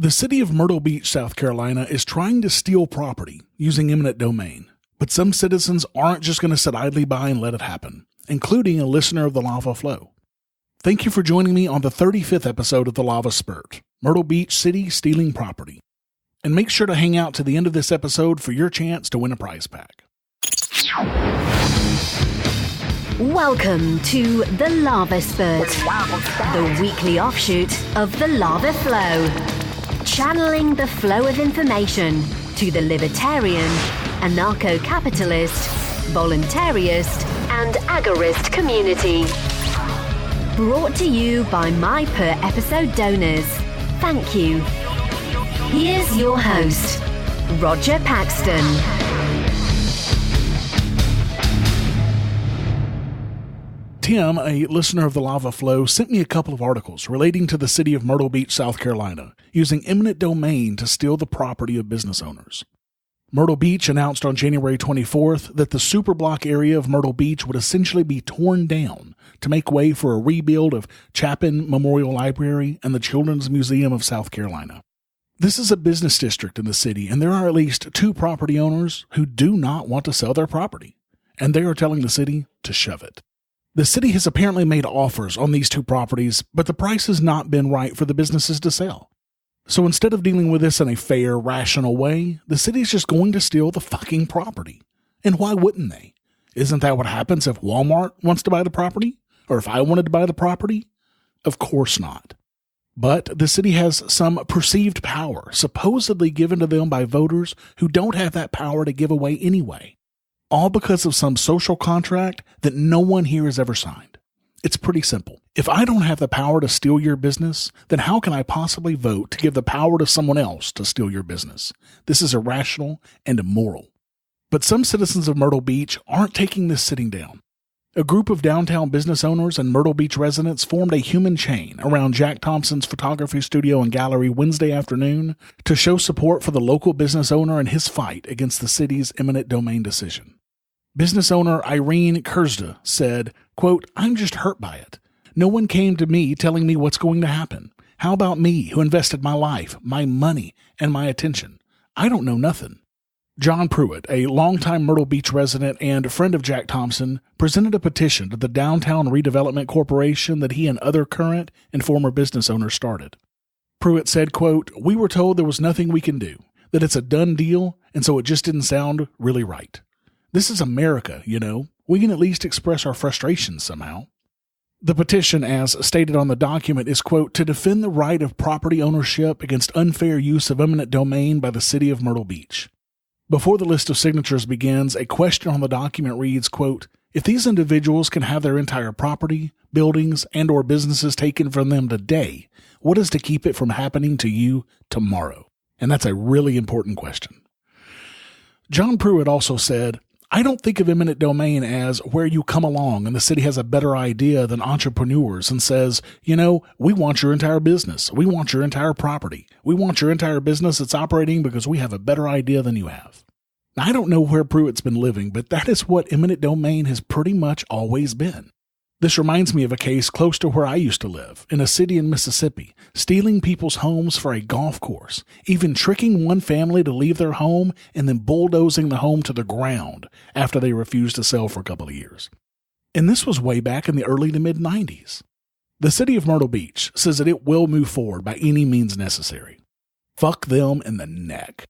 The city of Myrtle Beach, South Carolina is trying to steal property using eminent domain, but some citizens aren't just going to sit idly by and let it happen, including a listener of the Lava Flow. Thank you for joining me on the 35th episode of the LAVA Spurt, Myrtle Beach City Stealing Property. And make sure to hang out to the end of this episode for your chance to win a prize pack. Welcome to the LAVA Spurt, the weekly offshoot of the Lava Flow. Channeling the flow of information to the libertarian, anarcho-capitalist, voluntarist, and agorist community. Brought to you by my per-episode donors. Thank you. Here's your host, Roger Paxton. Tim, a listener of the Lava Flow, sent me a couple of articles relating to the city of Myrtle Beach, South Carolina, using eminent domain to steal the property of business owners. Myrtle Beach announced on January 24th that the superblock area of Myrtle Beach would essentially be torn down to make way for a rebuild of Chapin Memorial Library and the Children's Museum of South Carolina. This is a business district in the city, and there are at least 2 property owners who do not want to sell their property, and they are telling the city to shove it. The city has apparently made offers on these 2 properties, but the price has not been right for the businesses to sell. So instead of dealing with this in a fair, rational way, the city's just going to steal the fucking property. And why wouldn't they? Isn't that what happens if Walmart wants to buy the property? Or if I wanted to buy the property? Of course not. But the city has some perceived power, supposedly given to them by voters who don't have that power to give away anyway. All because of some social contract that no one here has ever signed. It's pretty simple. If I don't have the power to steal your business, then how can I possibly vote to give the power to someone else to steal your business? This is irrational and immoral. But some citizens of Myrtle Beach aren't taking this sitting down. A group of downtown business owners and Myrtle Beach residents formed a human chain around Jack Thompson's photography studio and gallery Wednesday afternoon to show support for the local business owner and his fight against the city's eminent domain decision. Business owner Irene Kurzda said, quote, "I'm just hurt by it. No one came to me telling me what's going to happen. How about me, who invested my life, my money, and my attention? I don't know nothing." John Pruitt, a longtime Myrtle Beach resident and friend of Jack Thompson, presented a petition to the Downtown Redevelopment Corporation that he and other current and former business owners started. Pruitt said, quote, "We were told there was nothing we can do, that it's a done deal, and so it just didn't sound really right. This is America, you know. We can at least express our frustrations somehow." The petition, as stated on the document, is, quote, "to defend the right of property ownership against unfair use of eminent domain by the city of Myrtle Beach." Before the list of signatures begins, a question on the document reads, quote, "If these individuals can have their entire property, buildings, and or businesses taken from them today, what is to keep it from happening to you tomorrow?" And that's a really important question. John Pruitt also said, "I don't think of eminent domain as where you come along and the city has a better idea than entrepreneurs and says, you know, we want your entire business. We want your entire property. We want your entire business that's operating because we have a better idea than you have." Now, I don't know where Pruitt's been living, but that is what eminent domain has pretty much always been. This reminds me of a case close to where I used to live, in a city in Mississippi, stealing people's homes for a golf course, even tricking one family to leave their home and then bulldozing the home to the ground after they refused to sell for a couple of years. And this was way back in the early to mid-90s. The city of Myrtle Beach says that it will move forward by any means necessary. Fuck them in the neck.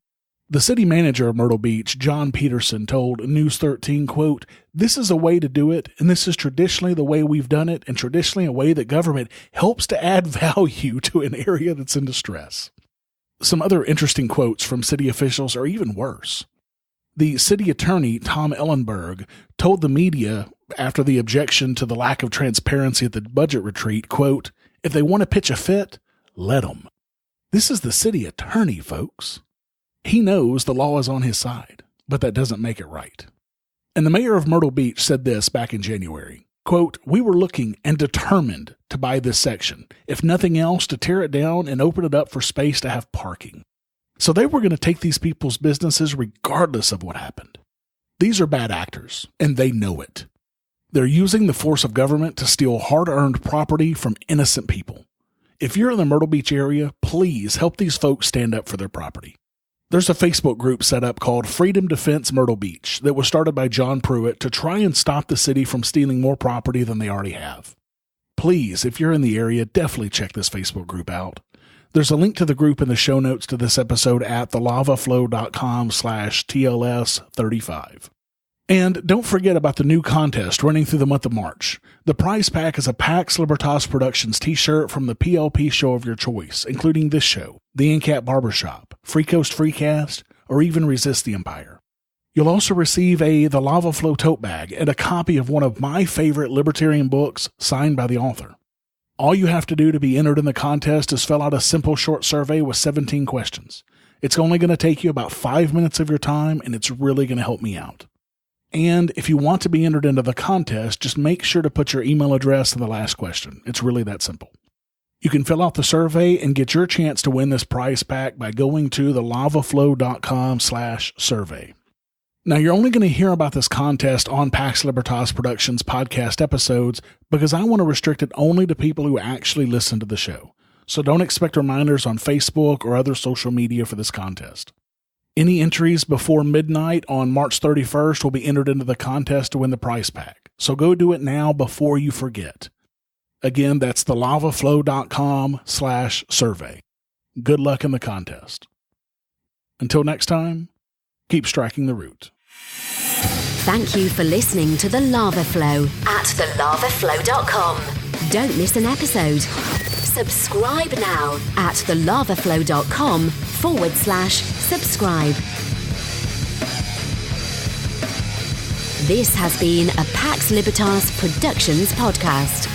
The city manager of Myrtle Beach, John Peterson, told News 13, quote, "This is a way to do it, and this is traditionally the way we've done it, and traditionally a way that government helps to add value to an area that's in distress." Some other interesting quotes from city officials are even worse. The city attorney, Tom Ellenberg, told the media after the objection to the lack of transparency at the budget retreat, quote, "If they want to pitch a fit, let them." This is the city attorney, folks. He knows the law is on his side, but that doesn't make it right. And the mayor of Myrtle Beach said this back in January, quote, "We were looking and determined to buy this section, if nothing else, to tear it down and open it up for space to have parking." So they were going to take these people's businesses regardless of what happened. These are bad actors, and they know it. They're using the force of government to steal hard-earned property from innocent people. If you're in the Myrtle Beach area, please help these folks stand up for their property. There's a Facebook group set up called Freedom Defense Myrtle Beach that was started by John Pruitt to try and stop the city from stealing more property than they already have. Please, if you're in the area, definitely check this Facebook group out. There's a link to the group in the show notes to this episode at thelavaflow.com/TLS035. And don't forget about the new contest running through the month of March. The prize pack is a Pax Libertas Productions t-shirt from the PLP show of your choice, including this show, The NCAT Barbershop, Free Coast Freecast, or even Resist the Empire. You'll also receive the Lava Flow tote bag and a copy of one of my favorite libertarian books signed by the author. All you have to do to be entered in the contest is fill out a simple short survey with 17 questions. It's only going to take you about 5 minutes of your time, and it's really going to help me out. And if you want to be entered into the contest, just make sure to put your email address in the last question. It's really that simple. You can fill out the survey and get your chance to win this prize pack by going to thelavaflow.com/survey. Now, you're only going to hear about this contest on Pax Libertas Productions podcast episodes because I want to restrict it only to people who actually listen to the show. So don't expect reminders on Facebook or other social media for this contest. Any entries before midnight on March 31st will be entered into the contest to win the prize pack. So go do it now before you forget. Again, that's thelavaflow.com/survey. Good luck in the contest. Until next time, keep striking the root. Thank you for listening to The Lava Flow at thelavaflow.com. Don't miss an episode. Subscribe now at thelavaflow.com/subscribe. This has been a Pax Libertas Productions podcast.